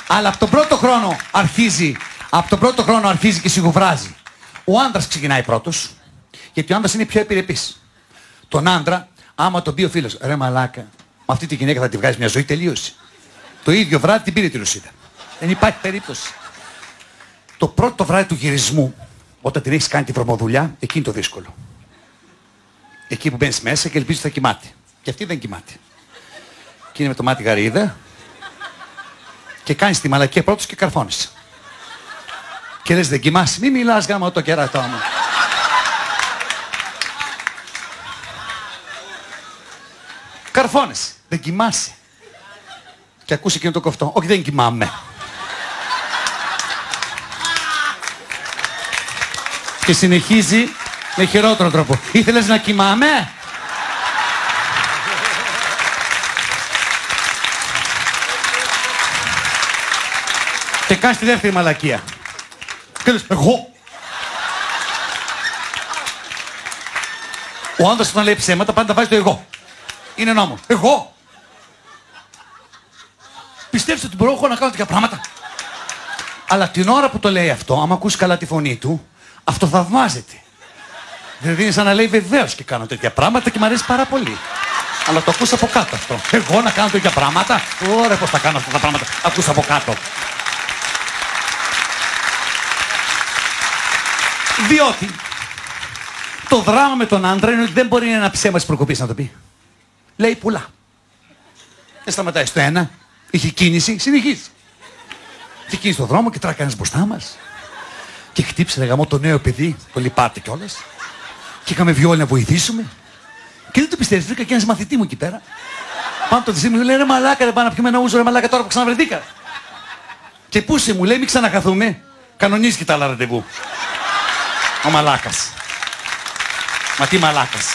Αλλά από τον πρώτο χρόνο αρχίζει και σιγουφράζει. Ο άντρας ξεκινάει πρώτος, γιατί ο άντρας είναι πιο επιρρεπής. Τον άντρα, άμα τον πει ο φίλος, ρε μαλάκα, με αυτή τη γυναίκα θα τη βγάλεις μια ζωή, τελείωση. Το ίδιο βράδυ την πήρε τη Ρωσίδα. Δεν υπάρχει περίπτωση. Το πρώτο βράδυ του γυρισμού, όταν την έχεις κάνει τη βρωμοδουλειά, εκεί είναι το δύσκολο. Εκεί που μπαίνεις μέσα και ελπίζεις ότι θα κοιμάται. Και αυτή δεν κοιμάται. Και είναι με το μάτι γαρίδα και κάνεις τη μαλακία πρώτος και καρφώνεσαι. Και λες δεν κοιμάσαι, μη μιλάς γάμο το κερατό μου. Καρφώνεσαι, δεν κοιμάσαι. Και ακούς εκείνο το κοφτό, όχι δεν κοιμάμαι. Και συνεχίζει με χειρότερο τρόπο. Ήθελες να κοιμάμαι? Και κάνεις τη δεύτερη μαλακία. Και λες, εγώ. Ο άνδρας όταν λέει ψέματα πάντα βάζει το εγώ. Είναι νόμο. Εγώ. Πιστεύεις ότι μπορώ εγώ να κάνω τέτοια πράγματα? Αλλά την ώρα που το λέει αυτό, άμα ακούσει καλά τη φωνή του, αυτό θαυμάζεται. Δηλαδή είναι σαν να λέει βεβαίως και κάνω τέτοια πράγματα και μου αρέσει πάρα πολύ. Αλλά το ακούς από κάτω αυτό. Εγώ να κάνω τέτοια πράγματα? Ωραία, πώς θα κάνω αυτά τα πράγματα? Ακούς από κάτω. Διότι το δράμα με τον άντρα είναι ότι δεν μπορεί ένα ψέμα της προκοπής να το πει. Λέει πουλά. Δεν σταματάει στο ένα. Είχε κίνηση, συνεχίζει. Και κίνηση στον δρόμο και τράει κανένας μπροστά μας. Και χτύψε ρε γαμό το νέο παιδί, το λυπάται κιόλας. Και είχαμε βγει όλοι να βοηθήσουμε. Και δεν το πιστεύεις, βρήκα και ένας μαθητή μου εκεί πέρα. Πάνω το δυσί μου λέει ρε μαλάκα, δεν πάω να πιούμε ένα ούζο, ρε μαλάκα τώρα που ξαναβρεθήκα. Και πού είσαι, μου λέει, μην ξαναχαθούμε. Κανονίζει και τα άλλα ραντεβού. Ο μαλάκας. Μα τι μαλάκας.